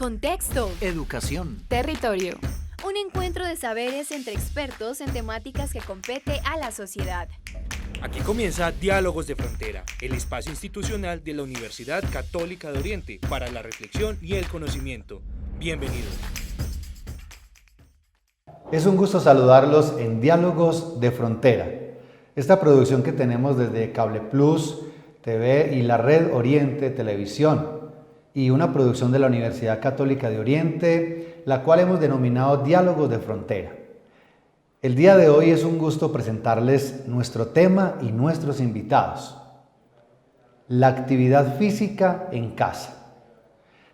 Contexto. Educación. Territorio. Un encuentro de saberes entre expertos en temáticas que compete a la sociedad. Aquí comienza Diálogos de Frontera, el espacio institucional de la Universidad Católica de Oriente para la reflexión y el conocimiento. Bienvenidos. Es un gusto saludarlos en Diálogos de Frontera. Esta producción que tenemos desde Cable Plus TV y la Red Oriente Televisión, y una producción de la Universidad Católica de Oriente, la cual hemos denominado Diálogos de Frontera. El día de hoy es un gusto presentarles nuestro tema y nuestros invitados. La actividad física en casa.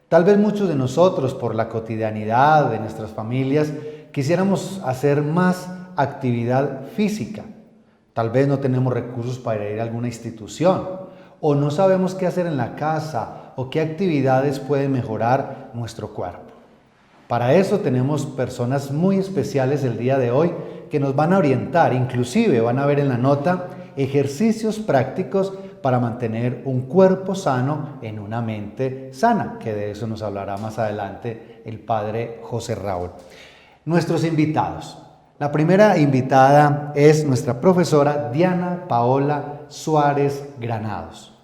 Tal vez muchos de nosotros, por la cotidianidad de nuestras familias, quisiéramos hacer más actividad física. Tal vez no tenemos recursos para ir a alguna institución, o no sabemos qué hacer en la casa, o qué actividades pueden mejorar nuestro cuerpo. Para eso tenemos personas muy especiales el día de hoy que nos van a orientar, inclusive van a ver en la nota ejercicios prácticos para mantener un cuerpo sano en una mente sana, que de eso nos hablará más adelante el padre José Raúl. Nuestros invitados. La primera invitada es nuestra profesora Diana Paola Suárez Granados.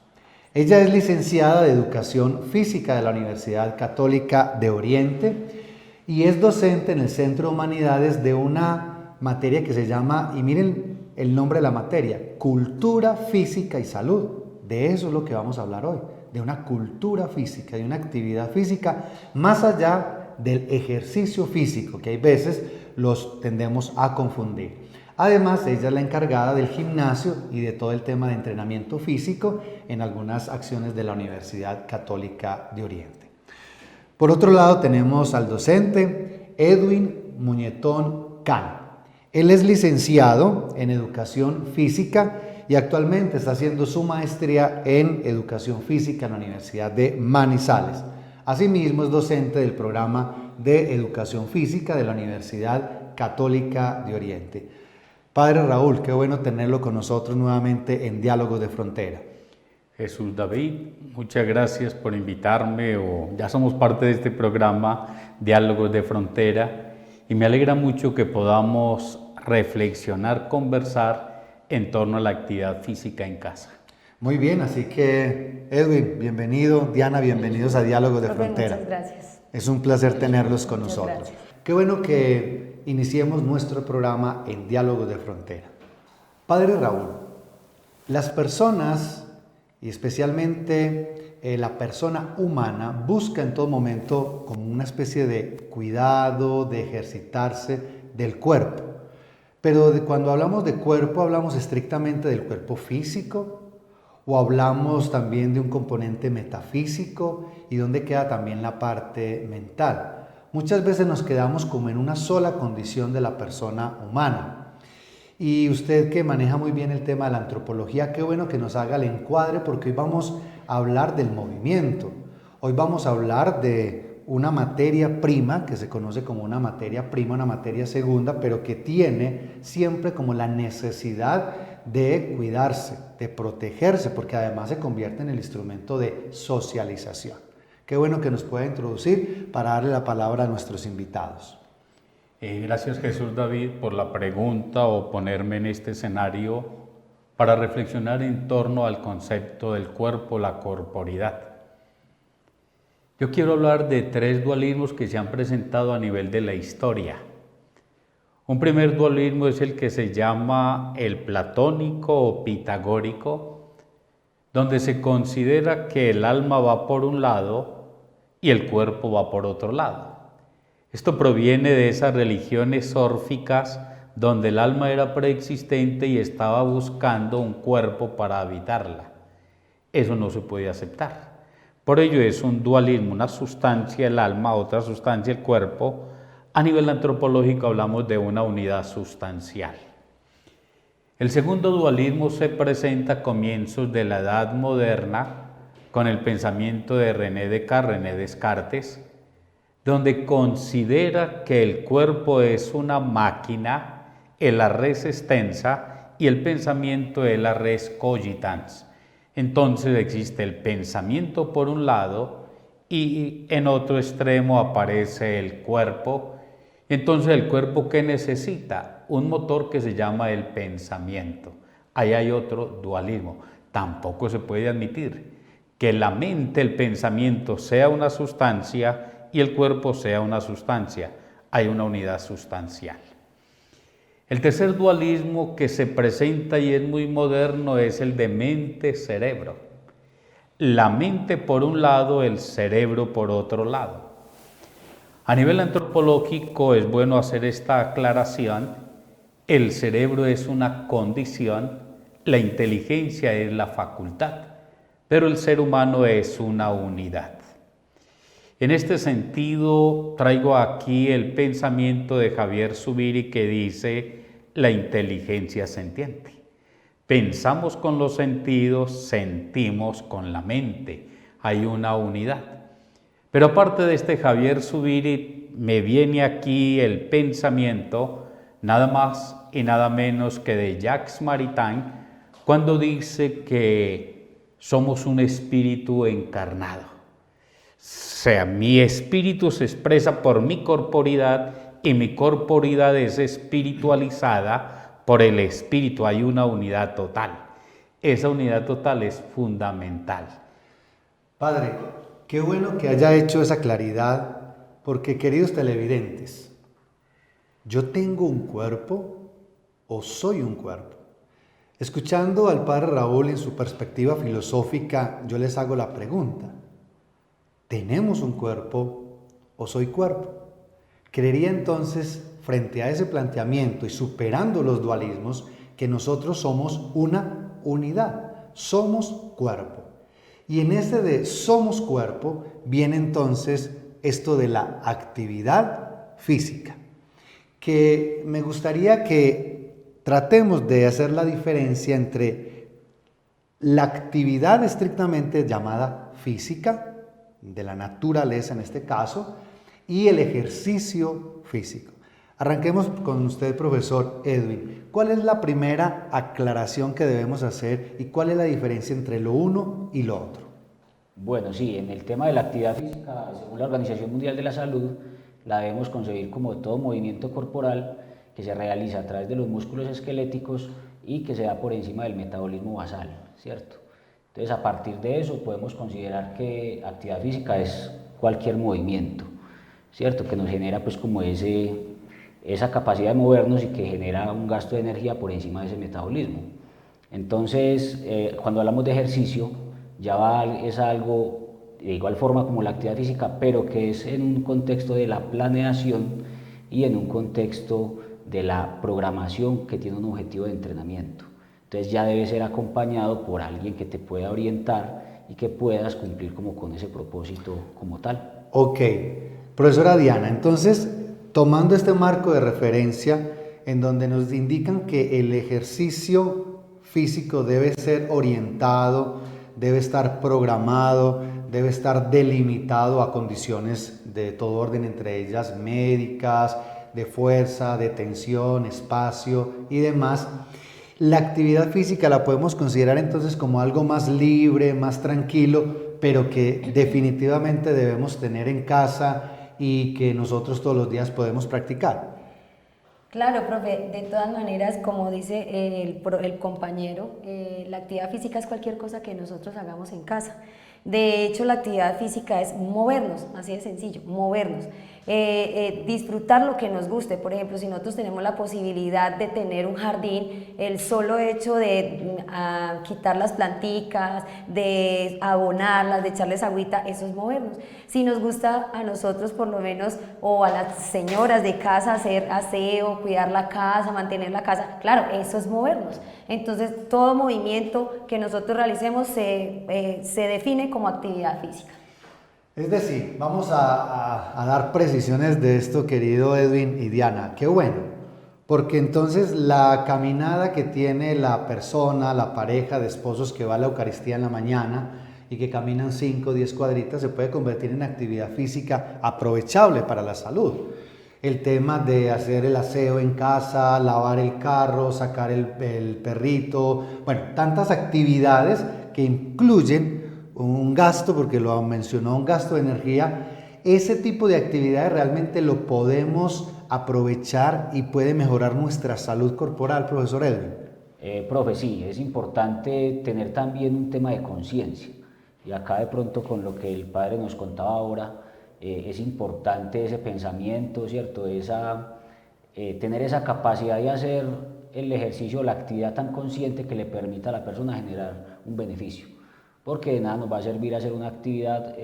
Ella es licenciada de Educación Física de la Universidad Católica de Oriente y es docente en el Centro de Humanidades de una materia que se llama, y miren el nombre de la materia, Cultura Física y Salud. De eso es lo que vamos a hablar hoy, de una cultura física, de una actividad física, más allá del ejercicio físico, que hay veces los tendemos a confundir. Además, ella es la encargada del gimnasio y de todo el tema de entrenamiento físico en algunas acciones de la Universidad Católica de Oriente. Por otro lado, tenemos al docente Edwin Muñetón Can. Él es licenciado en Educación Física y actualmente está haciendo su maestría en Educación Física en la Universidad de Manizales. Asimismo, es docente del programa de Educación Física de la Universidad Católica de Oriente. Padre Raúl, qué bueno tenerlo con nosotros nuevamente en Diálogos de Frontera. Jesús David, muchas gracias por invitarme, ya somos parte de este programa Diálogos de Frontera y me alegra mucho que podamos reflexionar, conversar en torno a la actividad física en casa. Muy bien, así que Edwin, bienvenido, Diana, bienvenidos a Diálogos de Frontera. Muchas gracias. Es un placer tenerlos con Muchas nosotros. gracias. Qué bueno que iniciemos nuestro programa en Diálogos de Frontera. Padre Raúl, las personas, y especialmente la persona humana, busca en todo momento como una especie de cuidado, de ejercitarse del cuerpo. Pero cuando hablamos de cuerpo, ¿hablamos estrictamente del cuerpo físico? ¿O hablamos también de un componente metafísico? ¿Y dónde queda también la parte mental? Muchas veces nos quedamos como en una sola condición de la persona humana. Y usted que maneja muy bien el tema de la antropología, qué bueno que nos haga el encuadre porque hoy vamos a hablar del movimiento. Hoy vamos a hablar de una materia prima, que se conoce como una materia prima, una materia segunda, pero que tiene siempre como la necesidad de cuidarse, de protegerse, porque además se convierte en el instrumento de socialización. Qué bueno que nos pueda introducir para darle la palabra a nuestros invitados. Gracias Jesús David por la pregunta o ponerme en este escenario para reflexionar en torno al concepto del cuerpo, la corporidad. Yo quiero hablar de tres dualismos que se han presentado a nivel de la historia. Un primer dualismo es el que se llama el platónico o pitagórico, donde se considera que el alma va por un lado y el cuerpo va por otro lado. Esto proviene de esas religiones órficas donde el alma era preexistente y estaba buscando un cuerpo para habitarla. Eso no se puede aceptar. Por ello es un dualismo, una sustancia el alma, otra sustancia el cuerpo. A nivel antropológico hablamos de una unidad sustancial. El segundo dualismo se presenta a comienzos de la Edad Moderna con el pensamiento de René Descartes, donde considera que el cuerpo es una máquina, el res extensa y el pensamiento es la res cogitans. Entonces existe el pensamiento por un lado y en otro extremo aparece el cuerpo. Entonces, ¿el cuerpo qué necesita? Un motor que se llama el pensamiento. Ahí hay otro dualismo. Tampoco se puede admitir que la mente, el pensamiento, sea una sustancia y el cuerpo sea una sustancia. Hay una unidad sustancial. El tercer dualismo que se presenta y es muy moderno es el de mente-cerebro. La mente por un lado, el cerebro por otro lado. A nivel antropológico es bueno hacer esta aclaración. El cerebro es una condición, la inteligencia es la facultad, pero el ser humano es una unidad. En este sentido, traigo aquí el pensamiento de Javier Zubiri que dice la inteligencia sentiente. Pensamos con los sentidos, sentimos con la mente. Hay una unidad. Pero aparte de este Javier Zubiri, me viene aquí el pensamiento, nada más y nada menos que de Jacques Maritain, cuando dice que somos un espíritu encarnado. O sea, mi espíritu se expresa por mi corporidad y mi corporidad es espiritualizada por el espíritu. Hay una unidad total. Esa unidad total es fundamental. Padre, qué bueno que haya hecho esa claridad, porque queridos televidentes, ¿yo tengo un cuerpo o soy un cuerpo? Escuchando al Padre Raúl en su perspectiva filosófica, yo les hago la pregunta: ¿tenemos un cuerpo o soy cuerpo? Creería entonces, frente a ese planteamiento y superando los dualismos, que nosotros somos una unidad, somos cuerpo. Y en ese de somos cuerpo viene entonces esto de la actividad física, que me gustaría que tratemos de hacer la diferencia entre la actividad estrictamente llamada física, de la naturaleza en este caso, y el ejercicio físico. Arranquemos con usted, profesor Edwin. ¿Cuál es la primera aclaración que debemos hacer y cuál es la diferencia entre lo uno y lo otro? Bueno, sí, en el tema de la actividad física, según la Organización Mundial de la Salud, la debemos concebir como todo movimiento corporal que se realiza a través de los músculos esqueléticos y que se da por encima del metabolismo basal, ¿cierto? Entonces, a partir de eso podemos considerar que actividad física es cualquier movimiento, ¿cierto? Que nos genera pues como esa capacidad de movernos y que genera un gasto de energía por encima de ese metabolismo. Entonces, cuando hablamos de ejercicio, es algo de igual forma como la actividad física, pero que es en un contexto de la planeación y en un contexto de la programación que tiene un objetivo de entrenamiento. Entonces ya debe ser acompañado por alguien que te pueda orientar y que puedas cumplir como con ese propósito como tal. Ok, profesora Diana, entonces tomando este marco de referencia en donde nos indican que el ejercicio físico debe ser orientado, debe estar programado, debe estar delimitado a condiciones de todo orden, entre ellas médicas, de fuerza, de tensión, espacio y demás. La actividad física la podemos considerar entonces como algo más libre, más tranquilo, pero que definitivamente debemos tener en casa y que nosotros todos los días podemos practicar. Claro, profe, de todas maneras, como dice el compañero, la actividad física es cualquier cosa que nosotros hagamos en casa. De hecho, la actividad física es movernos, así de sencillo, movernos. Disfrutar lo que nos guste. Por ejemplo, si nosotros tenemos la posibilidad de tener un jardín, el solo hecho de quitar las planticas, de abonarlas, de echarles agüita, eso es movernos. Si nos gusta a nosotros por lo menos, o a las señoras de casa, hacer aseo, cuidar la casa, mantener la casa, claro, eso es movernos. Entonces todo movimiento que nosotros realicemos se define como actividad física. Es decir, vamos a dar precisiones de esto, querido Edwin y Diana. Qué bueno, porque entonces la caminada que tiene la persona, la pareja de esposos que va a la Eucaristía en la mañana y que caminan 5 o 10 cuadritas se puede convertir en actividad física aprovechable para la salud. El tema de hacer el aseo en casa, lavar el carro, sacar el perrito, bueno, tantas actividades que incluyen un gasto, porque lo mencionó, un gasto de energía. Ese tipo de actividades realmente lo podemos aprovechar y puede mejorar nuestra salud corporal, profesor Edwin. Profe, sí, es importante tener también un tema de conciencia. Y acá de pronto con lo que el padre nos contaba ahora, es importante ese pensamiento, ¿cierto? Tener esa capacidad de hacer el ejercicio, la actividad tan consciente que le permita a la persona generar un beneficio. Porque de nada nos va a servir hacer una actividad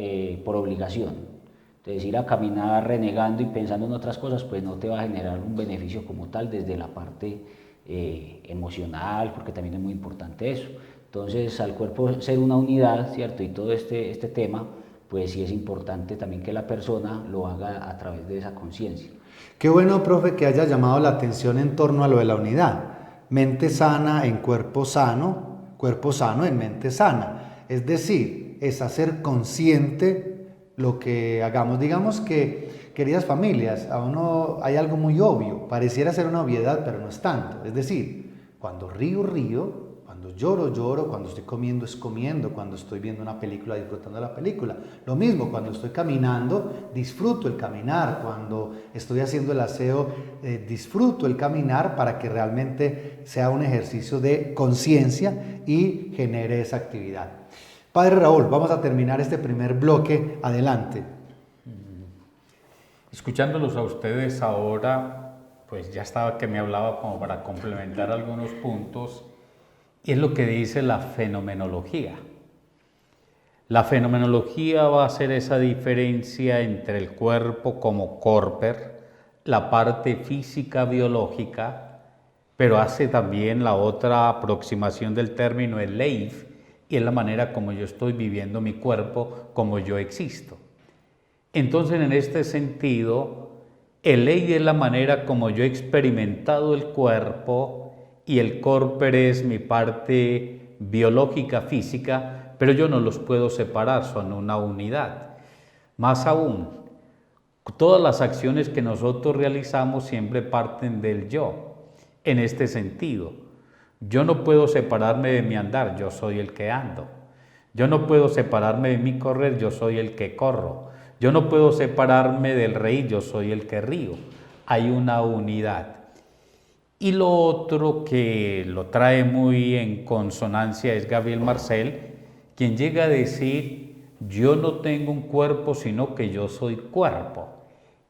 por obligación. Entonces ir a caminar renegando y pensando en otras cosas, pues no te va a generar un beneficio como tal desde la parte emocional, porque también es muy importante eso. Entonces al cuerpo ser una unidad, ¿cierto? Y todo este tema, pues sí es importante también que la persona lo haga a través de esa conciencia. Qué bueno, profe, que haya llamado la atención en torno a lo de la unidad. Mente sana en cuerpo sano en mente sana. Es decir, es hacer consciente lo que hagamos. Digamos que, queridas familias, a uno hay algo muy obvio, pareciera ser una obviedad, pero no es tanto. Es decir, cuando río, río, cuando lloro, lloro, cuando estoy comiendo, es comiendo, cuando estoy viendo una película, disfrutando de la película. Lo mismo, cuando estoy caminando, disfruto el caminar, cuando estoy haciendo el aseo, disfruto el caminar para que realmente sea un ejercicio de conciencia y genere esa actividad. Padre Raúl, vamos a terminar este primer bloque. Adelante. Escuchándolos a ustedes ahora, pues ya estaba que me hablaba como para complementar algunos puntos, y es lo que dice la fenomenología. La fenomenología va a hacer esa diferencia entre el cuerpo como corper, la parte física biológica, pero hace también la otra aproximación del término, el Leif, y es la manera como yo estoy viviendo mi cuerpo, como yo existo. Entonces, en este sentido, el Leif es la manera como yo he experimentado el cuerpo y el corper es mi parte biológica, física, pero yo no los puedo separar, son una unidad. Más aún, todas las acciones que nosotros realizamos siempre parten del yo, en este sentido. Yo no puedo separarme de mi andar, yo soy el que ando. Yo no puedo separarme de mi correr, yo soy el que corro. Yo no puedo separarme del reír, yo soy el que río. Hay una unidad. Y lo otro que lo trae muy en consonancia es Gabriel Marcel, quien llega a decir, yo no tengo un cuerpo, sino que yo soy cuerpo.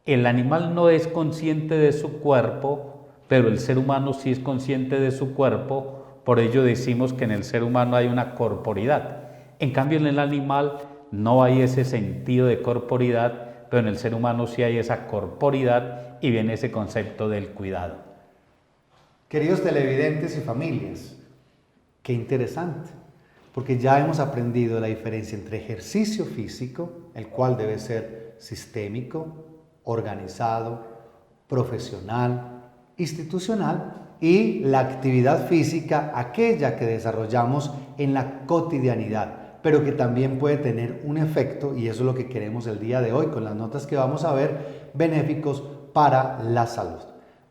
El animal no es consciente de su cuerpo, pero el ser humano sí es consciente de su cuerpo, por ello decimos que en el ser humano hay una corporidad. En cambio, en el animal no hay ese sentido de corporidad, pero en el ser humano sí hay esa corporidad y viene ese concepto del cuidado. Queridos televidentes y familias, qué interesante, porque ya hemos aprendido la diferencia entre ejercicio físico, el cual debe ser sistémico, organizado, profesional, institucional, y la actividad física, aquella que desarrollamos en la cotidianidad, pero que también puede tener un efecto, y eso es lo que queremos el día de hoy con las notas que vamos a ver, benéficos para la salud.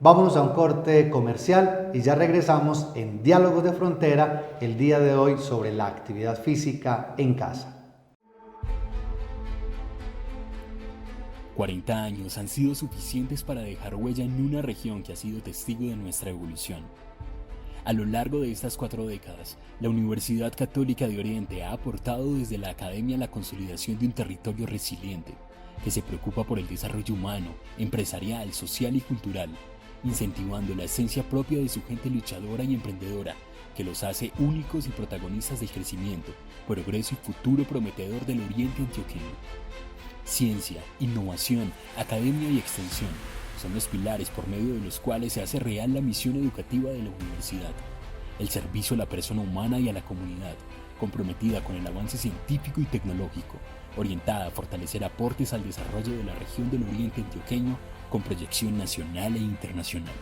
Vámonos a un corte comercial y ya regresamos en Diálogos de Frontera el día de hoy sobre la actividad física en casa. 40 años han sido suficientes para dejar huella en una región que ha sido testigo de nuestra evolución. A lo largo de estas 4 décadas, la Universidad Católica de Oriente ha aportado desde la academia la consolidación de un territorio resiliente, que se preocupa por el desarrollo humano, empresarial, social y cultural, incentivando la esencia propia de su gente luchadora y emprendedora, que los hace únicos y protagonistas del crecimiento, progreso y futuro prometedor del Oriente Antioqueño. Ciencia, innovación, academia y extensión son los pilares por medio de los cuales se hace real la misión educativa de la universidad. El servicio a la persona humana y a la comunidad, comprometida con el avance científico y tecnológico, orientada a fortalecer aportes al desarrollo de la región del Oriente Antioqueño con proyección nacional e internacional.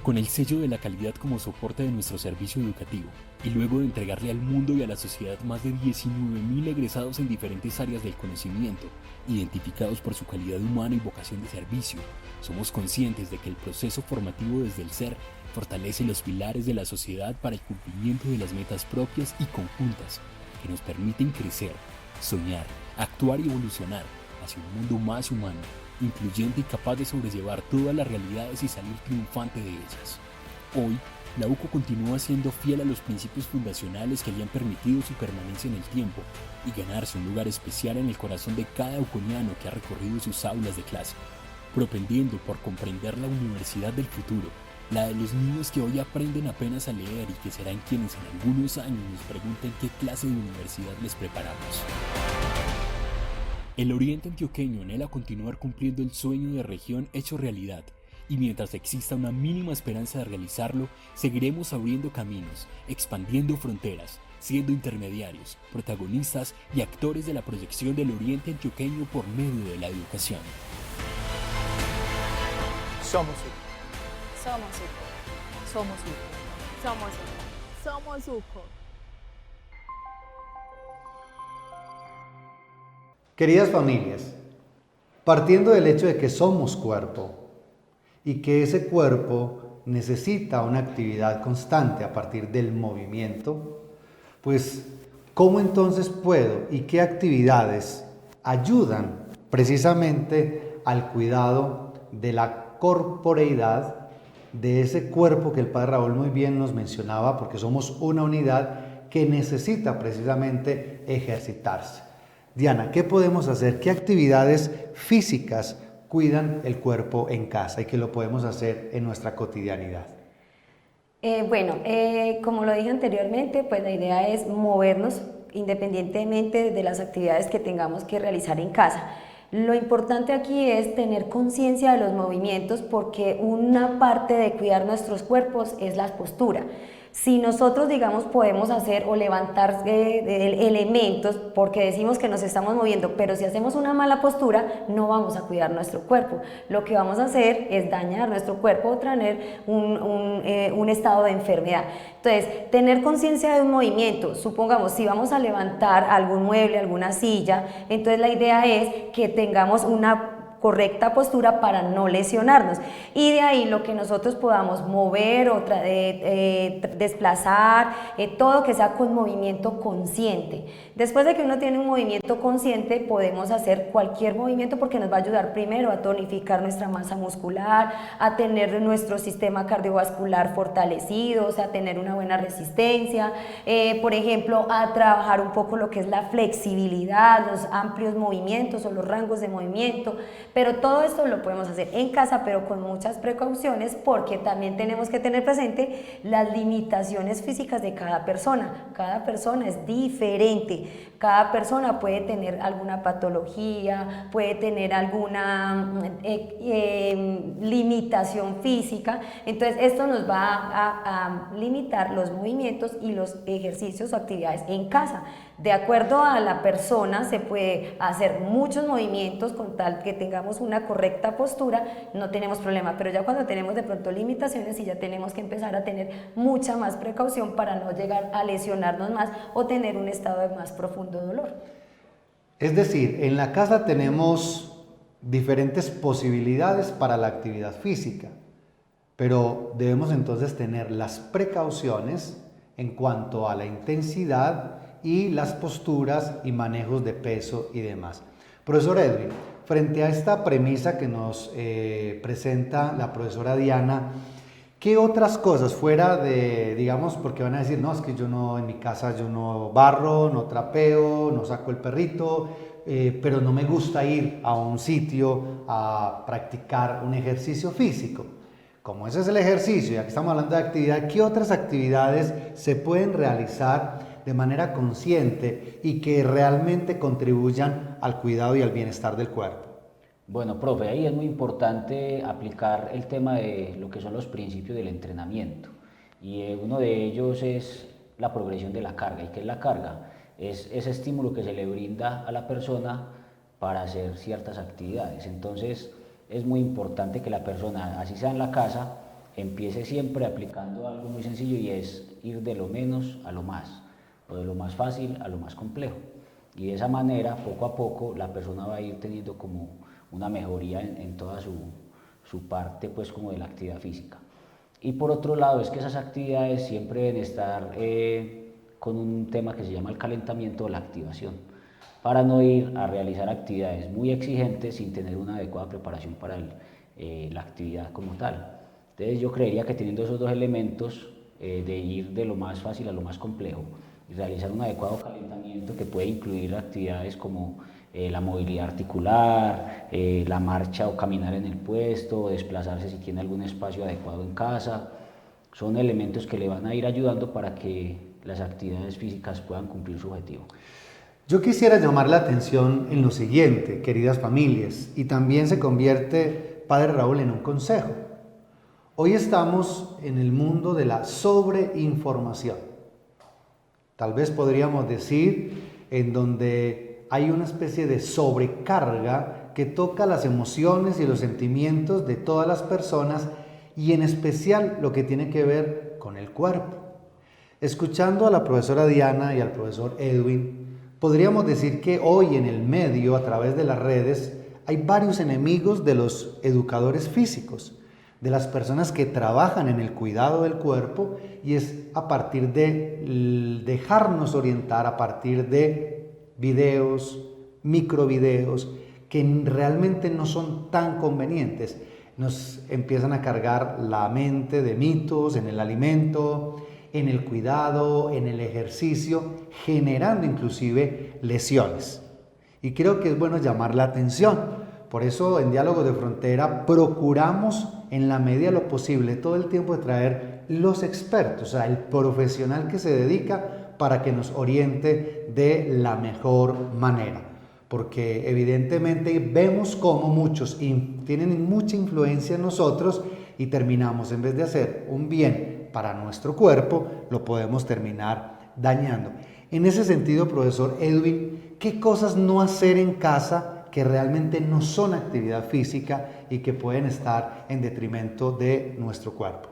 Con el sello de la calidad como soporte de nuestro servicio educativo, y luego de entregarle al mundo y a la sociedad más de 19.000 egresados en diferentes áreas del conocimiento, identificados por su calidad humana y vocación de servicio, somos conscientes de que el proceso formativo desde el ser fortalece los pilares de la sociedad para el cumplimiento de las metas propias y conjuntas, que nos permiten crecer, soñar, actuar y evolucionar hacia un mundo más humano, incluyente y capaz de sobrellevar todas las realidades y salir triunfante de ellas. Hoy, la UCO continúa siendo fiel a los principios fundacionales que le han permitido su permanencia en el tiempo y ganarse un lugar especial en el corazón de cada uconiano que ha recorrido sus aulas de clase, propendiendo por comprender la universidad del futuro, la de los niños que hoy aprenden apenas a leer y que serán quienes en algunos años nos pregunten qué clase de universidad les preparamos. El Oriente Antioqueño anhela continuar cumpliendo el sueño de región hecho realidad, y mientras exista una mínima esperanza de realizarlo, seguiremos abriendo caminos, expandiendo fronteras, siendo intermediarios, protagonistas y actores de la proyección del Oriente Antioqueño por medio de la educación. Somos UCO. Somos UCO. Somos UCO. Somos UCO. Somos UCO. Queridas familias, partiendo del hecho de que somos cuerpo y que ese cuerpo necesita una actividad constante a partir del movimiento, pues ¿cómo entonces puedo y qué actividades ayudan precisamente al cuidado de la corporeidad de ese cuerpo que el padre Raúl muy bien nos mencionaba, porque somos una unidad que necesita precisamente ejercitarse? Diana, ¿qué podemos hacer? ¿Qué actividades físicas cuidan el cuerpo en casa y que lo podemos hacer en nuestra cotidianidad? Como lo dije anteriormente, pues la idea es movernos independientemente de las actividades que tengamos que realizar en casa. Lo importante aquí es tener conciencia de los movimientos, porque una parte de cuidar nuestros cuerpos es la postura. Si nosotros, digamos, podemos hacer o levantar elementos porque decimos que nos estamos moviendo, pero si hacemos una mala postura, no vamos a cuidar nuestro cuerpo. Lo que vamos a hacer es dañar nuestro cuerpo o tener un estado de enfermedad. Entonces, tener conciencia de un movimiento, supongamos, si vamos a levantar algún mueble, alguna silla, entonces la idea es que tengamos una correcta postura para no lesionarnos, y de ahí lo que nosotros podamos mover o desplazar, todo que sea con movimiento consciente. Después de que uno tiene un movimiento consciente, podemos hacer cualquier movimiento, porque nos va a ayudar primero a tonificar nuestra masa muscular, a tener nuestro sistema cardiovascular fortalecido, o sea, a tener una buena resistencia, por ejemplo, a trabajar un poco lo que es la flexibilidad, los amplios movimientos o los rangos de movimiento. Pero todo esto lo podemos hacer en casa, pero con muchas precauciones, porque también tenemos que tener presente las limitaciones físicas de cada persona. Cada persona es diferente, cada persona puede tener alguna patología, puede tener alguna limitación física. Entonces esto nos va a limitar los movimientos y los ejercicios o actividades en casa. De acuerdo a la persona se puede hacer muchos movimientos con tal que tengamos una correcta postura, no tenemos problema, pero ya cuando tenemos de pronto limitaciones, sí ya tenemos que empezar a tener mucha más precaución para no llegar a lesionarnos más o tener un estado de más profundo dolor. Es decir, en la casa tenemos diferentes posibilidades para la actividad física, pero debemos entonces tener las precauciones en cuanto a la intensidad y las posturas y manejos de peso y demás. Profesor Edwin, frente a esta premisa que nos presenta la profesora Diana, ¿qué otras cosas fuera de, digamos, porque van a decir, no, es que yo no, en mi casa yo no barro, no trapeo, no saco el perrito, pero no me gusta ir a un sitio a practicar un ejercicio físico? Como ese es el ejercicio, ya que estamos hablando de actividad, ¿qué otras actividades se pueden realizar de manera consciente y que realmente contribuyan al cuidado y al bienestar del cuerpo? Bueno, profe, ahí es muy importante aplicar el tema de lo que son los principios del entrenamiento, y uno de ellos es la progresión de la carga. ¿Y qué es la carga? Es ese estímulo que se le brinda a la persona para hacer ciertas actividades. Entonces es muy importante que la persona, así sea en la casa, empiece siempre aplicando algo muy sencillo, y es ir de lo menos a lo más, o de lo más fácil a lo más complejo, y de esa manera poco a poco la persona va a ir teniendo como una mejoría en toda su parte, pues, como de la actividad física. Y por otro lado es que esas actividades siempre deben estar con un tema que se llama el calentamiento o la activación, para no ir a realizar actividades muy exigentes sin tener una adecuada preparación para la actividad como tal. Entonces yo creería que teniendo esos dos elementos, de ir de lo más fácil a lo más complejo y realizar un adecuado calentamiento que puede incluir actividades como la movilidad articular, la marcha o caminar en el puesto, desplazarse si tiene algún espacio adecuado en casa, son elementos que le van a ir ayudando para que las actividades físicas puedan cumplir su objetivo. Yo quisiera llamar la atención en lo siguiente, queridas familias, y también se convierte, Padre Raúl, en un consejo. Hoy estamos en el mundo de la sobreinformación. Tal vez podríamos decir en donde hay una especie de sobrecarga que toca las emociones y los sentimientos de todas las personas y en especial lo que tiene que ver con el cuerpo. Escuchando a la profesora Diana y al profesor Edwin, podríamos decir que hoy en el medio, a través de las redes, hay varios enemigos de los educadores físicos, de las personas que trabajan en el cuidado del cuerpo, y es a partir de dejarnos orientar, a partir de videos, microvideos, que realmente no son tan convenientes. Nos empiezan a cargar la mente de mitos en el alimento, en el cuidado, en el ejercicio, generando inclusive lesiones. Y creo que es bueno llamar la atención. Por eso en Diálogos de Frontera procuramos en la medida de lo posible todo el tiempo de traer los expertos, o sea, el profesional que se dedica para que nos oriente de la mejor manera. Porque evidentemente vemos cómo muchos tienen mucha influencia en nosotros y terminamos, en vez de hacer un bien para nuestro cuerpo, lo podemos terminar dañando. En ese sentido, profesor Edwin, ¿qué cosas no hacer en casa que realmente no son actividad física y que pueden estar en detrimento de nuestro cuerpo?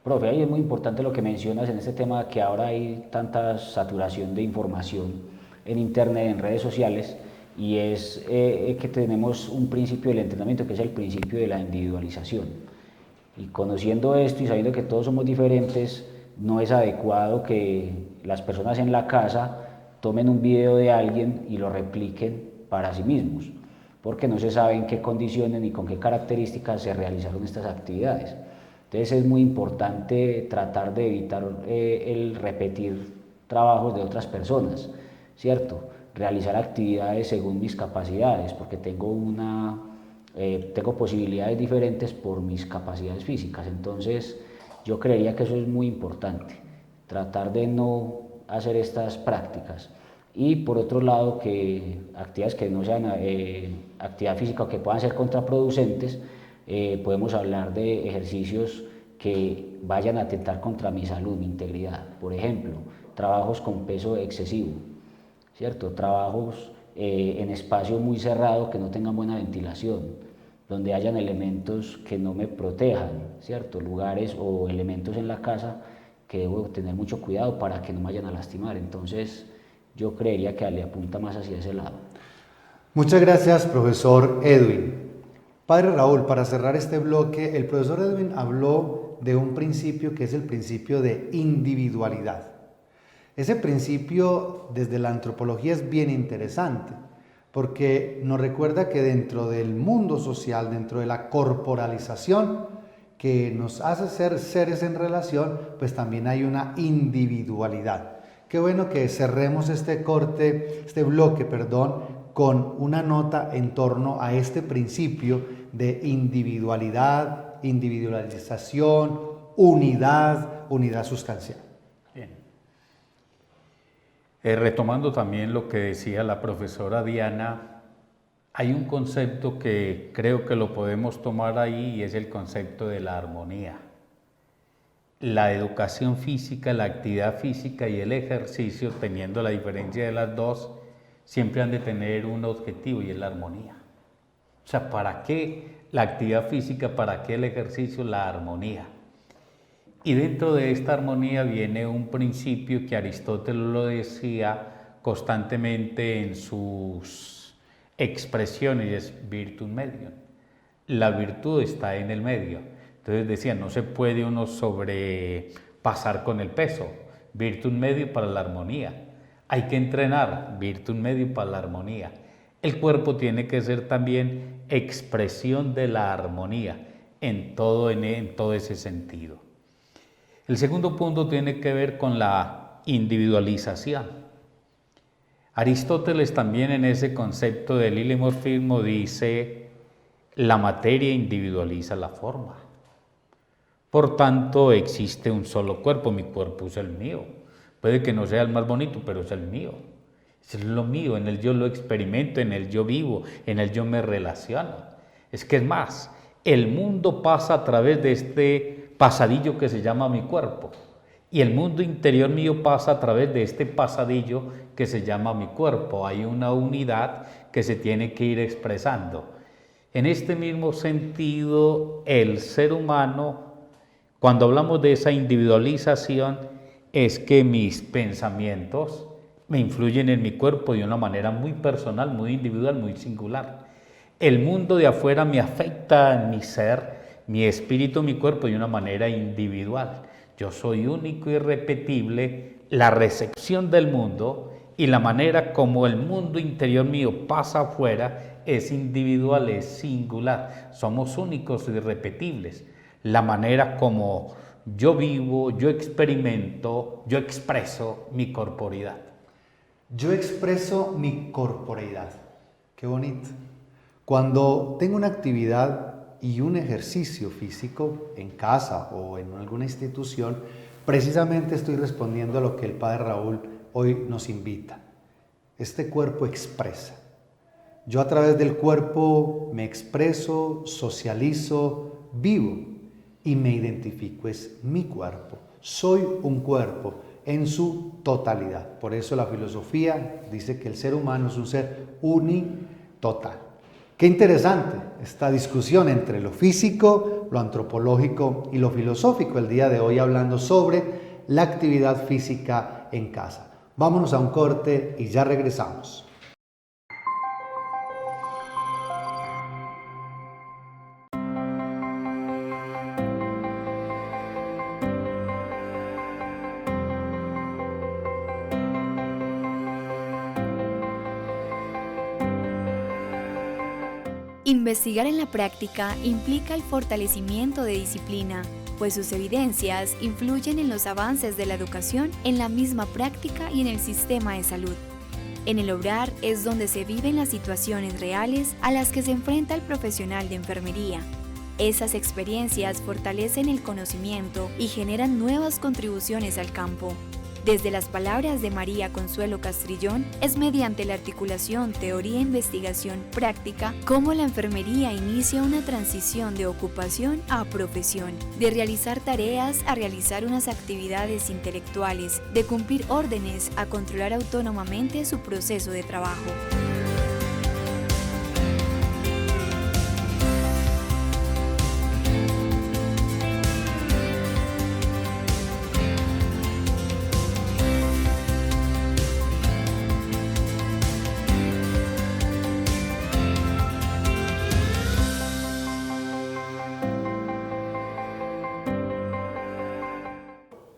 Profe, ahí es muy importante lo que mencionas en este tema, que ahora hay tanta saturación de información en internet, en redes sociales, y es que tenemos un principio del entrenamiento que es el principio de la individualización. Y conociendo esto y sabiendo que todos somos diferentes, no es adecuado que las personas en la casa tomen un video de alguien y lo repliquen para sí mismos, porque no se sabe en qué condiciones ni con qué características se realizaron estas actividades. Entonces es muy importante tratar de evitar el repetir trabajos de otras personas, ¿cierto? Realizar actividades según mis capacidades, porque tengo posibilidades diferentes por mis capacidades físicas. Entonces yo creería que eso es muy importante, tratar de no hacer estas prácticas. Y por otro lado, que actividades que no sean actividad física o que puedan ser contraproducentes, podemos hablar de ejercicios que vayan a atentar contra mi salud, mi integridad. Por ejemplo, trabajos con peso excesivo, ¿cierto? Trabajos en espacio muy cerrado que no tengan buena ventilación, donde hayan elementos que no me protejan, ¿cierto? Lugares o elementos en la casa que debo tener mucho cuidado para que no me vayan a lastimar. Entonces, yo creería que le apunta más hacia ese lado. Muchas gracias, profesor Edwin. Padre Raúl, para cerrar este bloque, el profesor Edwin habló de un principio que es el principio de individualidad. Ese principio desde la antropología es bien interesante, porque nos recuerda que dentro del mundo social, dentro de la corporalización que nos hace ser seres en relación, pues también hay una individualidad. Qué bueno que cerremos este bloque, con una nota en torno a este principio de individualidad, individualización, unidad sustancial. Bien. Retomando también lo que decía la profesora Diana, hay un concepto que creo que lo podemos tomar ahí y es el concepto de la armonía. La educación física, la actividad física y el ejercicio, teniendo la diferencia de las dos, siempre han de tener un objetivo y es la armonía. O sea, ¿para qué la actividad física? ¿Para qué el ejercicio? La armonía. Y dentro de esta armonía viene un principio que Aristóteles lo decía constantemente en sus expresiones, y es virtus medium. La virtud está en el medio. Entonces decía, no se puede uno sobrepasar con el peso, virtud medio para la armonía. Hay que entrenar, virtud medio para la armonía. El cuerpo tiene que ser también expresión de la armonía en todo ese sentido. El segundo punto tiene que ver con la individualización. Aristóteles también en ese concepto del hilemorfismo dice: la materia individualiza la forma. Por tanto, existe un solo cuerpo, mi cuerpo es el mío. Puede que no sea el más bonito, pero es el mío. Es lo mío, en él yo lo experimento, en él yo vivo, en él yo me relaciono. Es que es más, el mundo pasa a través de este pasadillo que se llama mi cuerpo. Y el mundo interior mío pasa a través de este pasadillo que se llama mi cuerpo. Hay una unidad que se tiene que ir expresando. En este mismo sentido, el ser humano, cuando hablamos de esa individualización, es que mis pensamientos me influyen en mi cuerpo de una manera muy personal, muy individual, muy singular. El mundo de afuera me afecta en mi ser, mi espíritu, mi cuerpo de una manera individual. Yo soy único y irrepetible. La recepción del mundo y la manera como el mundo interior mío pasa afuera es individual, es singular. Somos únicos y irrepetibles. La manera como yo vivo, yo experimento, yo expreso mi corporidad. Yo expreso mi corporeidad. Qué bonito. Cuando tengo una actividad y un ejercicio físico en casa o en alguna institución, precisamente estoy respondiendo a lo que el Padre Raúl hoy nos invita. Este cuerpo expresa. Yo a través del cuerpo me expreso, socializo, vivo y me identifico. Es mi cuerpo. Soy un cuerpo en su totalidad. Por eso la filosofía dice que el ser humano es un ser unitotal. Qué interesante esta discusión entre lo físico, lo antropológico y lo filosófico el día de hoy, hablando sobre la actividad física en casa. Vámonos a un corte y ya regresamos. Investigar en la práctica implica el fortalecimiento de disciplina, pues sus evidencias influyen en los avances de la educación, en la misma práctica y en el sistema de salud. En el obrar es donde se viven las situaciones reales a las que se enfrenta el profesional de enfermería. Esas experiencias fortalecen el conocimiento y generan nuevas contribuciones al campo. Desde las palabras de María Consuelo Castrillón, es mediante la articulación teoría-investigación práctica cómo la enfermería inicia una transición de ocupación a profesión, de realizar tareas a realizar unas actividades intelectuales, de cumplir órdenes a controlar autónomamente su proceso de trabajo.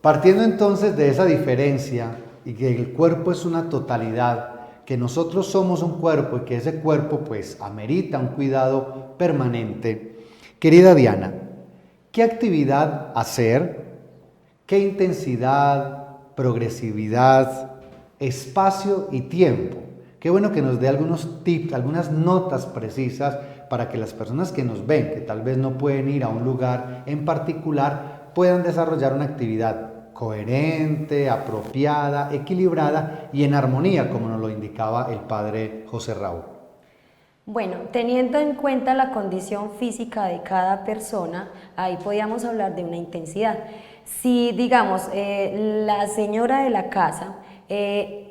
Partiendo entonces de esa diferencia y que el cuerpo es una totalidad, que nosotros somos un cuerpo y que ese cuerpo pues amerita un cuidado permanente. Querida Diana, ¿qué actividad hacer? ¿Qué intensidad, progresividad, espacio y tiempo? Qué bueno que nos dé algunos tips, algunas notas precisas para que las personas que nos ven, que tal vez no pueden ir a un lugar en particular, puedan desarrollar una actividad coherente, apropiada, equilibrada y en armonía, como nos lo indicaba el padre José Raúl. Bueno, teniendo en cuenta la condición física de cada persona, ahí podíamos hablar de una intensidad. Si, digamos, la señora de la casa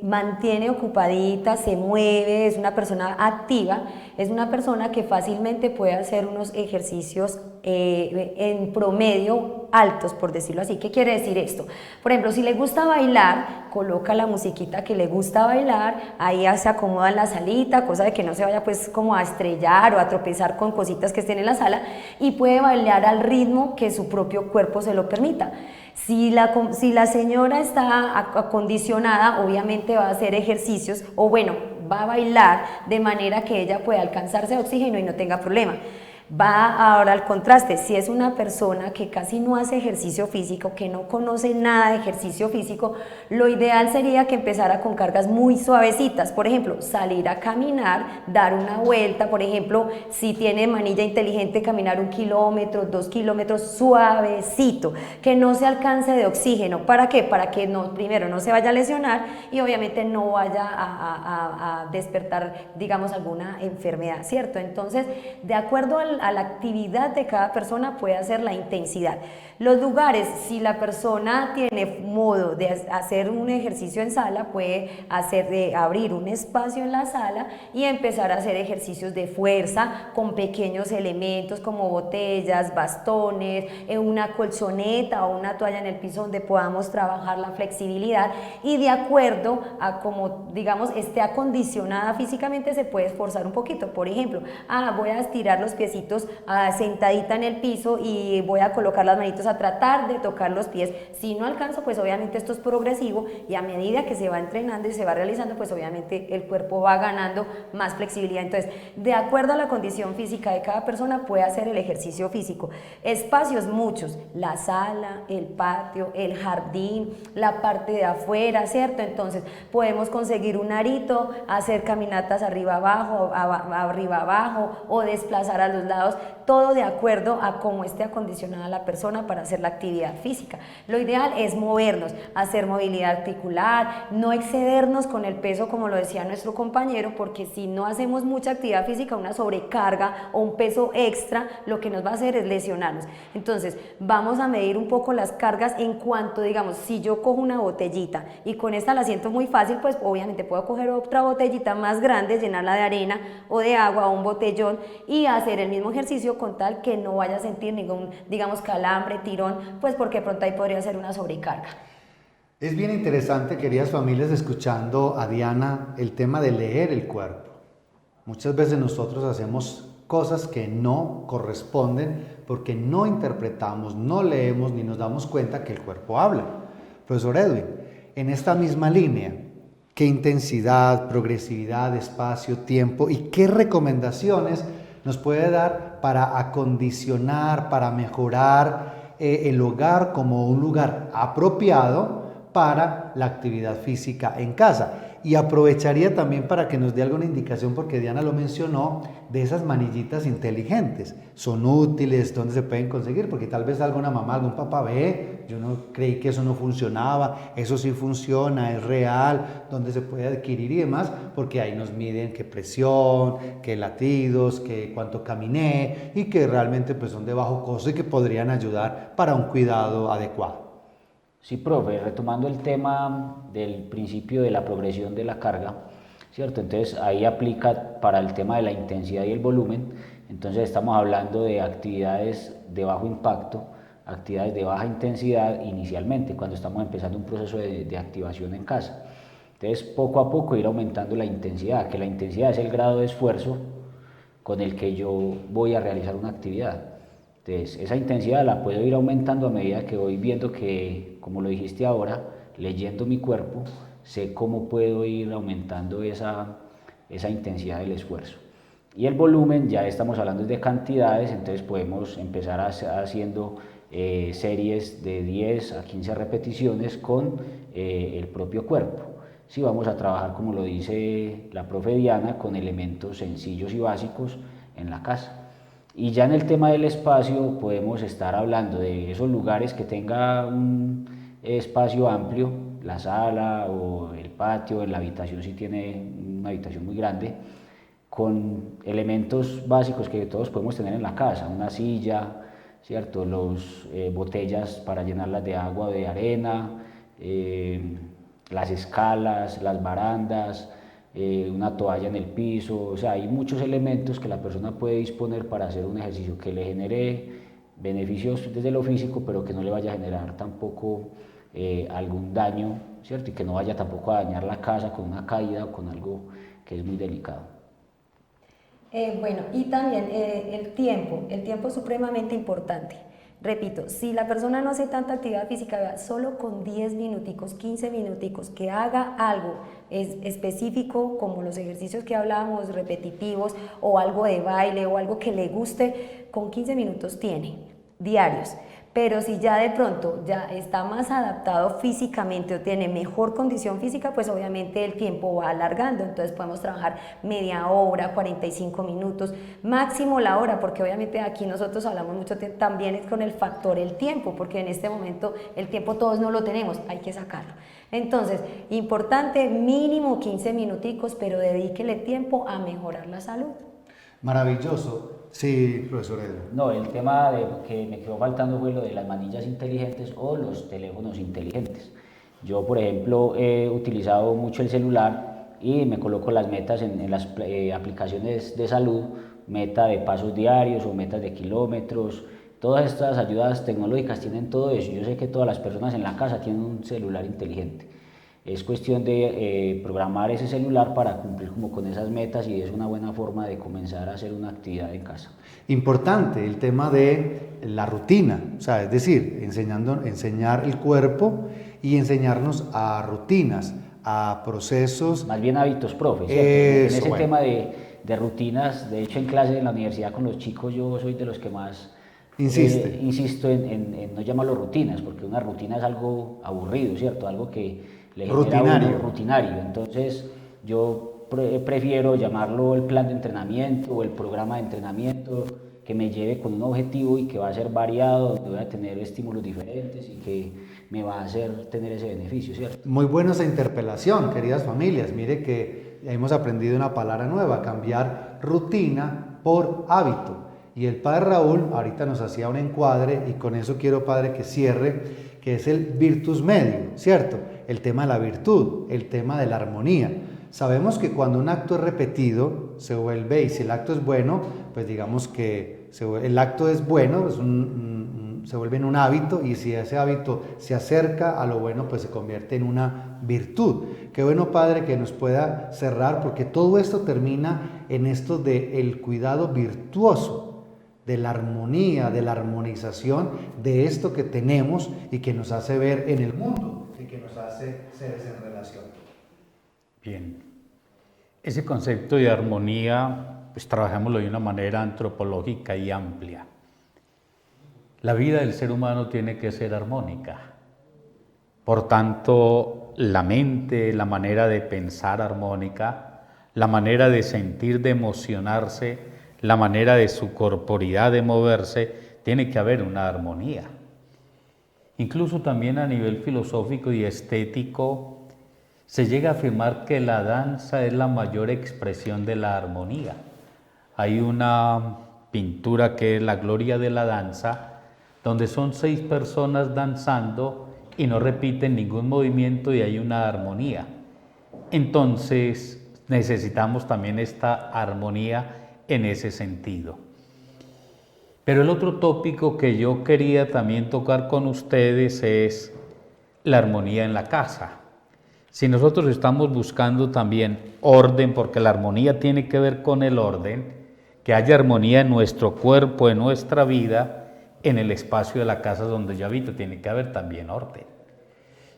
mantiene ocupadita, se mueve, es una persona activa, es una persona que fácilmente puede hacer unos ejercicios en promedio altos, por decirlo así. ¿Qué quiere decir esto? Por ejemplo, si le gusta bailar, coloca la musiquita que le gusta bailar, ahí ya se acomoda en la salita, cosa de que no se vaya pues como a estrellar o a tropezar con cositas que estén en la sala, y puede bailar al ritmo que su propio cuerpo se lo permita. Si la señora está acondicionada, obviamente va a hacer ejercicios o bueno, va a bailar de manera que ella pueda alcanzarse de oxígeno y no tenga problema. Va ahora al contraste, si es una persona que casi no hace ejercicio físico, que no conoce nada de ejercicio físico, lo ideal sería que empezara con cargas muy suavecitas, por ejemplo, salir a caminar, dar una vuelta, por ejemplo, si tiene manilla inteligente, caminar 1 kilómetro, 2 kilómetros, suavecito, que no se alcance de oxígeno. ¿Para qué? Para que primero no se vaya a lesionar y obviamente no vaya a despertar, digamos, alguna enfermedad, ¿cierto? Entonces, de acuerdo a la actividad de cada persona puede hacer la intensidad. Los lugares, si la persona tiene modo de hacer un ejercicio en sala, puede abrir un espacio en la sala y empezar a hacer ejercicios de fuerza con pequeños elementos como botellas, bastones, una colchoneta o una toalla en el piso donde podamos trabajar la flexibilidad y de acuerdo a como digamos esté acondicionada físicamente se puede esforzar un poquito. Por ejemplo, voy a estirar los piecitos sentadita en el piso y voy a colocar las manitos a tratar de tocar los pies. Si no alcanzo, pues obviamente esto es progresivo y a medida que se va entrenando y se va realizando, pues obviamente el cuerpo va ganando más flexibilidad. Entonces, de acuerdo a la condición física de cada persona, puede hacer el ejercicio físico. Espacios muchos, la sala, el patio, el jardín, la parte de afuera, ¿cierto? Entonces, podemos conseguir un arito, hacer caminatas arriba abajo o desplazar a los lados, todo de acuerdo a cómo esté acondicionada la persona para hacer la actividad física. Lo ideal es movernos, hacer movilidad articular, no excedernos con el peso como lo decía nuestro compañero, porque si no hacemos mucha actividad física, una sobrecarga o un peso extra, lo que nos va a hacer es lesionarnos. Entonces, vamos a medir un poco las cargas en cuanto, digamos, si yo cojo una botellita y con esta la siento muy fácil, pues obviamente puedo coger otra botellita más grande, llenarla de arena o de agua o un botellón y hacer el mismo ejercicio con tal que no vaya a sentir ningún, digamos, calambre, tirón, pues porque pronto ahí podría ser una sobrecarga. Es bien interesante, queridas familias, escuchando a Diana el tema de leer el cuerpo. Muchas veces nosotros hacemos cosas que no corresponden porque no interpretamos, no leemos ni nos damos cuenta que el cuerpo habla. Profesor Edwin, en esta misma línea, ¿qué intensidad, progresividad, espacio, tiempo y qué recomendaciones nos puede dar para acondicionar, para mejorar el hogar como un lugar apropiado para la actividad física en casa? Y aprovecharía también para que nos dé alguna indicación, porque Diana lo mencionó, de esas manillitas inteligentes. ¿Son útiles? ¿Dónde se pueden conseguir? Porque tal vez alguna mamá, algún papá ve, yo no creí que eso no funcionaba, eso sí funciona, es real, ¿dónde se puede adquirir y demás? Porque ahí nos miden qué presión, qué latidos, qué cuánto caminé y que realmente pues son de bajo costo y que podrían ayudar para un cuidado adecuado. Sí, profe, retomando el tema del principio de la progresión de la carga, ¿cierto? Entonces ahí aplica para el tema de la intensidad y el volumen. Entonces estamos hablando de actividades de bajo impacto, actividades de baja intensidad inicialmente, cuando estamos empezando un proceso de activación en casa. Entonces poco a poco ir aumentando la intensidad, que la intensidad es el grado de esfuerzo con el que yo voy a realizar una actividad. Entonces, esa intensidad la puedo ir aumentando a medida que voy viendo que, como lo dijiste ahora, leyendo mi cuerpo, sé cómo puedo ir aumentando esa intensidad del esfuerzo. Y el volumen, ya estamos hablando de cantidades, entonces podemos empezar haciendo series de 10 a 15 repeticiones con el propio cuerpo. Sí, vamos a trabajar, como lo dice la profe Diana, con elementos sencillos y básicos en la casa. Y ya en el tema del espacio podemos estar hablando de esos lugares que tenga un espacio amplio, la sala o el patio, en la habitación si tiene una habitación muy grande, con elementos básicos que todos podemos tener en la casa, una silla, ¿cierto? Botellas para llenarlas de agua o de arena, las escalas, las barandas, una toalla en el piso. O sea, hay muchos elementos que la persona puede disponer para hacer un ejercicio que le genere beneficios desde lo físico, pero que no le vaya a generar tampoco algún daño, ¿cierto? Y que no vaya tampoco a dañar la casa con una caída o con algo que es muy delicado. Bueno, y también el tiempo es supremamente importante. Repito, si la persona no hace tanta actividad física, solo con 10 minuticos, 15 minuticos, que haga algo específico, como los ejercicios que hablábamos, repetitivos, o algo de baile, o algo que le guste, con 15 minutos tiene, diarios. Pero si ya de pronto ya está más adaptado físicamente o tiene mejor condición física, pues obviamente el tiempo va alargando, entonces podemos trabajar media hora, 45 minutos, máximo la hora, porque obviamente aquí nosotros hablamos mucho también es con el factor el tiempo, porque en este momento el tiempo todos no lo tenemos, hay que sacarlo. Entonces, importante, mínimo 15 minuticos, pero dedíquele tiempo a mejorar la salud. Maravilloso. Sí, profesor Edwin. No, el tema que me quedó faltando fue lo de las manillas inteligentes o los teléfonos inteligentes. Yo, por ejemplo, he utilizado mucho el celular y me coloco las metas en las aplicaciones de salud, meta de pasos diarios o metas de kilómetros. Todas estas ayudas tecnológicas tienen todo eso. Yo sé que todas las personas en la casa tienen un celular inteligente. Es cuestión de programar ese celular para cumplir como con esas metas y es una buena forma de comenzar a hacer una actividad en casa. Importante el tema de la rutina, o sea, es decir, enseñar el cuerpo y enseñarnos a rutinas, a procesos. Más bien hábitos, profe. En ese tema de rutinas, de hecho en clase en la universidad con los chicos yo soy de los que más insisto en no llamarlo rutinas, porque una rutina es algo aburrido, ¿cierto? Algo que le genera rutinario. Entonces yo prefiero llamarlo el plan de entrenamiento o el programa de entrenamiento que me lleve con un objetivo y que va a ser variado, donde voy a tener estímulos diferentes y que me va a hacer tener ese beneficio, ¿cierto? Muy buena esa interpelación, queridas familias. Mire que hemos aprendido una palabra nueva, cambiar rutina por hábito. Y el padre Raúl ahorita nos hacía un encuadre y con eso quiero, padre, que cierre, que es el virtus medio, ¿cierto? El tema de la virtud, el tema de la armonía. Sabemos que cuando un acto es repetido, se vuelve, y si el acto es bueno, pues digamos que el acto es bueno, se vuelve en un hábito, y si ese hábito se acerca a lo bueno, pues se convierte en una virtud. Qué bueno, padre, que nos pueda cerrar, porque todo esto termina en esto del cuidado virtuoso, de la armonía, de la armonización de esto que tenemos y que nos hace ver en el mundo y que nos hace seres en relación. Bien, ese concepto de armonía, pues trabajámoslo de una manera antropológica y amplia. La vida del ser humano tiene que ser armónica. Por tanto, la mente, la manera de pensar armónica, la manera de sentir, de emocionarse, la manera de su corporidad de moverse, tiene que haber una armonía. Incluso también a nivel filosófico y estético, se llega a afirmar que la danza es la mayor expresión de la armonía. Hay una pintura que es La Gloria de la Danza, donde son 6 personas danzando y no repiten ningún movimiento y hay una armonía. Entonces necesitamos también esta armonía en ese sentido. Pero el otro tópico que yo quería también tocar con ustedes es la armonía en la casa. Si nosotros estamos buscando también orden, porque la armonía tiene que ver con el orden, que haya armonía en nuestro cuerpo, en nuestra vida, en el espacio de la casa donde yo habito, tiene que haber también orden.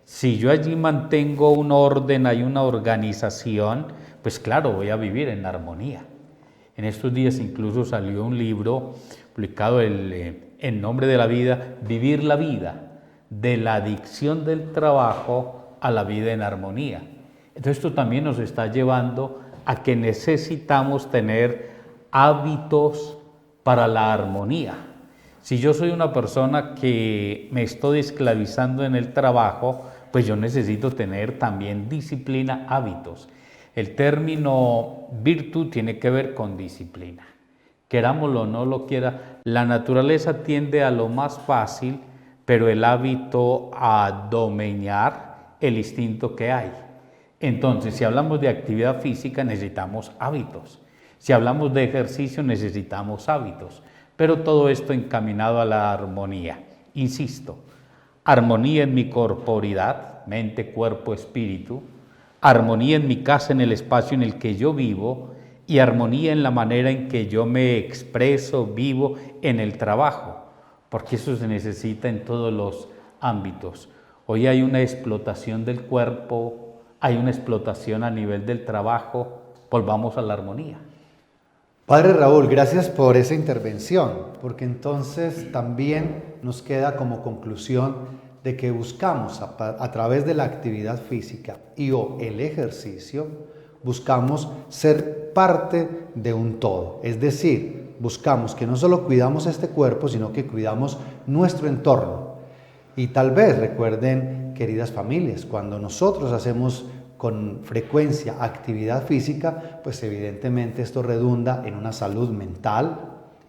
Si yo allí mantengo un orden, hay una organización, pues claro, voy a vivir en armonía. En estos días incluso salió un libro publicado en nombre de la vida, Vivir la vida, de la adicción del trabajo a la vida en armonía. Entonces esto también nos está llevando a que necesitamos tener hábitos para la armonía. Si yo soy una persona que me estoy esclavizando en el trabajo, pues yo necesito tener también disciplina, hábitos. El término virtud tiene que ver con disciplina. Querámoslo o no lo quiera, la naturaleza tiende a lo más fácil, pero el hábito a domeñar el instinto que hay. Entonces, si hablamos de actividad física, necesitamos hábitos. Si hablamos de ejercicio, necesitamos hábitos. Pero todo esto encaminado a la armonía. Insisto, armonía en mi corporidad, mente, cuerpo, espíritu, armonía en mi casa, en el espacio en el que yo vivo, y armonía en la manera en que yo me expreso, vivo en el trabajo. porque eso se necesita en todos los ámbitos. Hoy hay una explotación del cuerpo, hay una explotación a nivel del trabajo, volvamos a la armonía. Padre Raúl, gracias por esa intervención, porque entonces también nos queda como conclusión de que buscamos a través de la actividad física y o el ejercicio, buscamos ser parte de un todo. Es decir, buscamos que no solo cuidamos este cuerpo, sino que cuidamos nuestro entorno. Y tal vez recuerden, queridas familias, cuando nosotros hacemos con frecuencia actividad física, pues evidentemente esto redunda en una salud mental,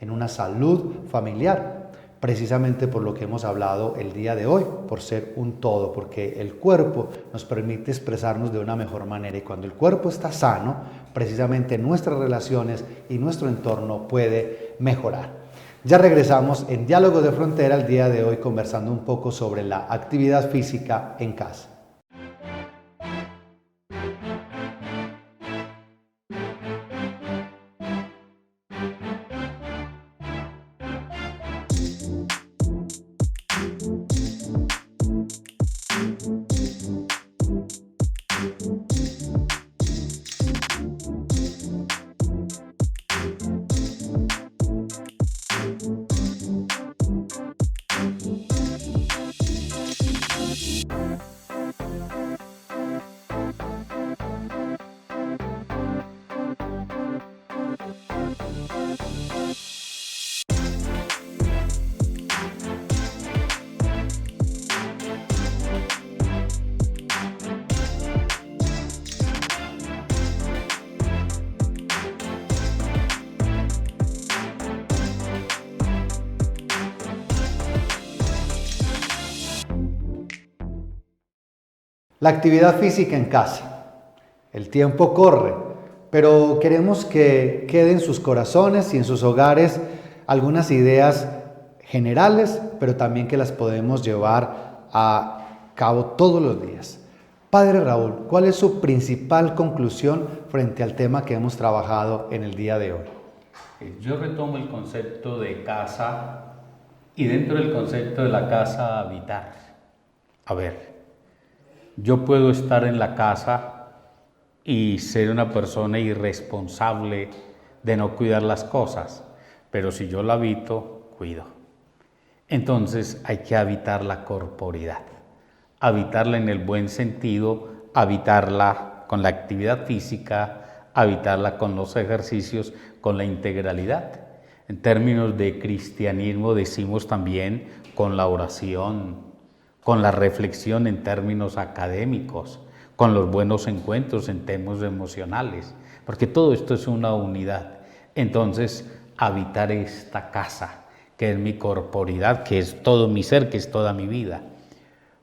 en una salud familiar, precisamente por lo que hemos hablado el día de hoy, por ser un todo, porque el cuerpo nos permite expresarnos de una mejor manera y cuando el cuerpo está sano, precisamente nuestras relaciones y nuestro entorno puede mejorar. Ya regresamos en Diálogos de Frontera el día de hoy conversando un poco sobre la actividad física en casa. La actividad física en casa. El tiempo corre, pero queremos que queden en sus corazones y en sus hogares algunas ideas generales, pero también que las podemos llevar a cabo todos los días. Padre Raúl, ¿cuál es su principal conclusión frente al tema que hemos trabajado en el día de hoy? Yo retomo el concepto de casa y dentro del concepto de la casa habitar. A ver, yo puedo estar en la casa y ser una persona irresponsable de no cuidar las cosas, pero si yo la habito, cuido. Entonces hay que habitar la corporidad, habitarla en el buen sentido, habitarla con la actividad física, habitarla con los ejercicios, con la integralidad. En términos de cristianismo decimos también con la oración, con la reflexión en términos académicos, con los buenos encuentros en temas emocionales, porque todo esto es una unidad. Entonces, habitar esta casa, que es mi corporidad, que es todo mi ser, que es toda mi vida.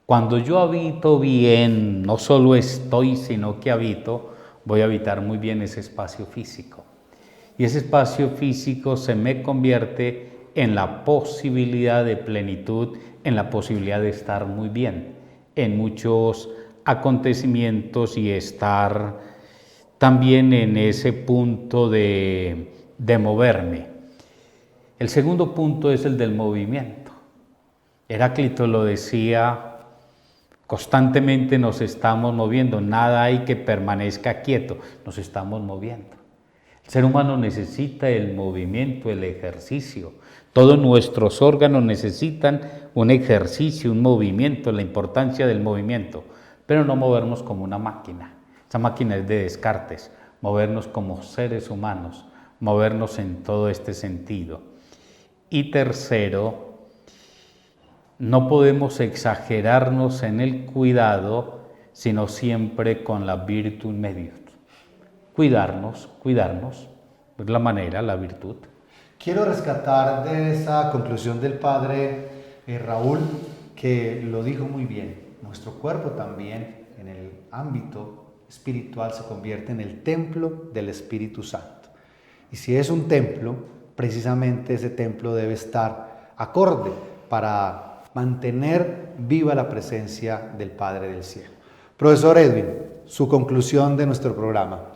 Cuando yo habito bien, no solo estoy, sino que habito, voy a habitar muy bien ese espacio físico. Y ese espacio físico se me convierte en la posibilidad de plenitud, en la posibilidad de estar muy bien en muchos acontecimientos y estar también en ese punto de moverme. El segundo punto es el del movimiento. Heráclito lo decía, constantemente nos estamos moviendo, nada hay que permanezca quieto, nos estamos moviendo. El ser humano necesita el movimiento, el ejercicio. Todos nuestros órganos necesitan un ejercicio, un movimiento, la importancia del movimiento, pero no movernos como una máquina. Esa máquina es de descartes, movernos como seres humanos, movernos en todo este sentido. Y tercero, no podemos exagerarnos en el cuidado, sino siempre con la virtud medio. Cuidarnos, es la manera, la virtud. Quiero rescatar de esa conclusión del padre Raúl, que lo dijo muy bien. Nuestro cuerpo también, en el ámbito espiritual, se convierte en el templo del Espíritu Santo. Y si es un templo, precisamente ese templo debe estar acorde para mantener viva la presencia del Padre del Cielo. Profesor Edwin, su conclusión de nuestro programa.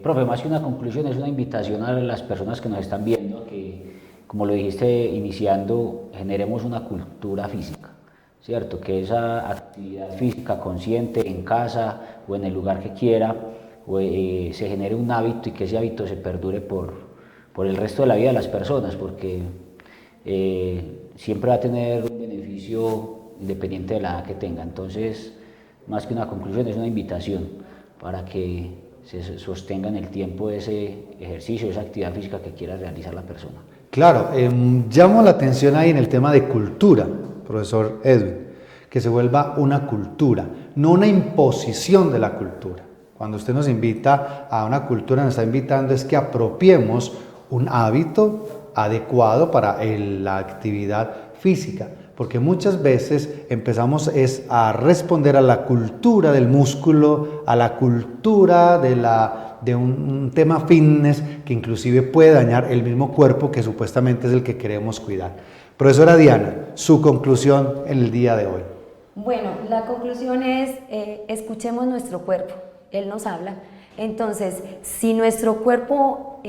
Profe, más que una conclusión, es una invitación a las personas que nos están viendo que como lo dijiste iniciando, generemos una cultura física, ¿cierto? Que esa actividad física consciente en casa o en el lugar que quiera, se genere un hábito y que ese hábito se perdure por el resto de la vida de las personas, porque siempre va a tener un beneficio independiente de la edad que tenga. Entonces, más que una conclusión, es una invitación para que se sostenga en el tiempo ese ejercicio, esa actividad física que quiera realizar la persona. Claro, llamo la atención ahí en el tema de cultura, profesor Edwin, que se vuelva una cultura, no una imposición de la cultura. Cuando usted nos invita a una cultura, nos está invitando es que apropiemos un hábito adecuado para la actividad física, porque muchas veces empezamos a responder a la cultura del músculo, a la cultura de un tema fitness que inclusive puede dañar el mismo cuerpo que supuestamente es el que queremos cuidar. Profesora Diana, su conclusión en el día de hoy. Bueno, la conclusión es, escuchemos nuestro cuerpo, él nos habla. Entonces, si nuestro cuerpo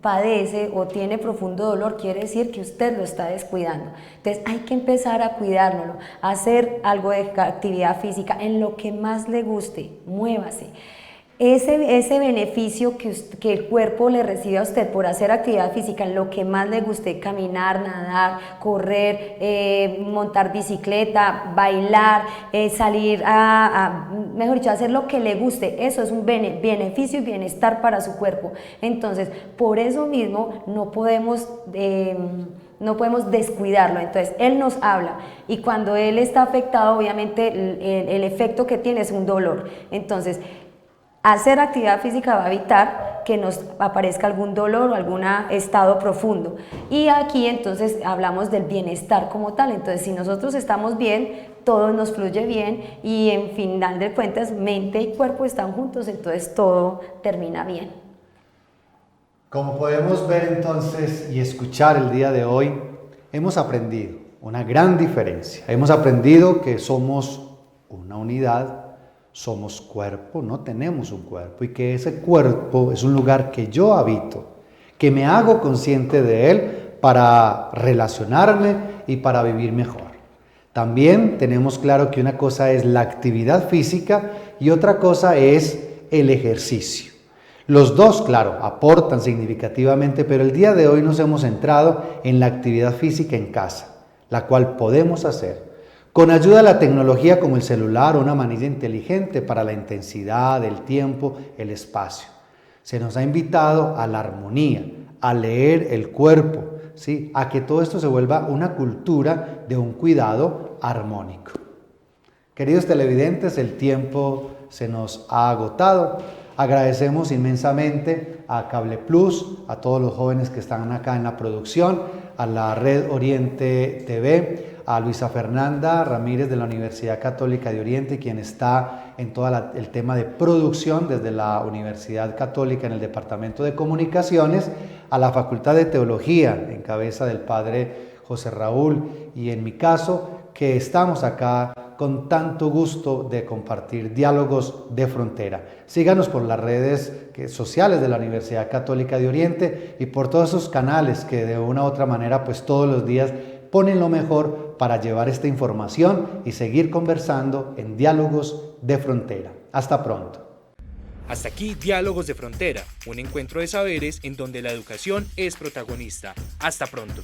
padece o tiene profundo dolor, quiere decir que usted lo está descuidando. Entonces hay que empezar a cuidárnoslo, a hacer algo de actividad física en lo que más le guste, muévase. Ese beneficio que el cuerpo le recibe a usted por hacer actividad física en lo que más le guste, caminar, nadar, correr, montar bicicleta, bailar, salir mejor dicho, hacer lo que le guste, eso es un beneficio y bienestar para su cuerpo. Entonces, por eso mismo no podemos descuidarlo. Entonces él nos habla y cuando él está afectado, obviamente el efecto que tiene es un dolor. Entonces, hacer actividad física va a evitar que nos aparezca algún dolor o algún estado profundo. Y aquí entonces hablamos del bienestar como tal. Entonces, si nosotros estamos bien, todo nos fluye bien y en final de cuentas mente y cuerpo están juntos, entonces todo termina bien. Como podemos ver entonces y escuchar el día de hoy, hemos aprendido una gran diferencia. Hemos aprendido que somos una unidad, somos cuerpo, no tenemos un cuerpo, y que ese cuerpo es un lugar que yo habito, que me hago consciente de él para relacionarme y para vivir mejor. También tenemos claro que una cosa es la actividad física y otra cosa es el ejercicio. Los dos, claro, aportan significativamente, pero el día de hoy nos hemos centrado en la actividad física en casa, la cual podemos hacer con ayuda de la tecnología como el celular o una manilla inteligente para la intensidad, el tiempo, el espacio. Se nos ha invitado a la armonía, a leer el cuerpo, ¿sí? A que todo esto se vuelva una cultura de un cuidado armónico. Queridos televidentes, el tiempo se nos ha agotado. Agradecemos inmensamente a Cable Plus, a todos los jóvenes que están acá en la producción, a la Red Oriente TV, a Luisa Fernanda Ramírez de la Universidad Católica de Oriente, quien está en todo el tema de producción desde la Universidad Católica en el Departamento de Comunicaciones, a la Facultad de Teología en cabeza del Padre José Raúl y en mi caso, que estamos acá con tanto gusto de compartir Diálogos de Frontera. Síganos por las redes sociales de la Universidad Católica de Oriente y por todos esos canales que de una u otra manera pues todos los días ponen lo mejor para llevar esta información y seguir conversando en Diálogos de Frontera. Hasta pronto. Hasta aquí Diálogos de Frontera, un encuentro de saberes en donde la educación es protagonista. Hasta pronto.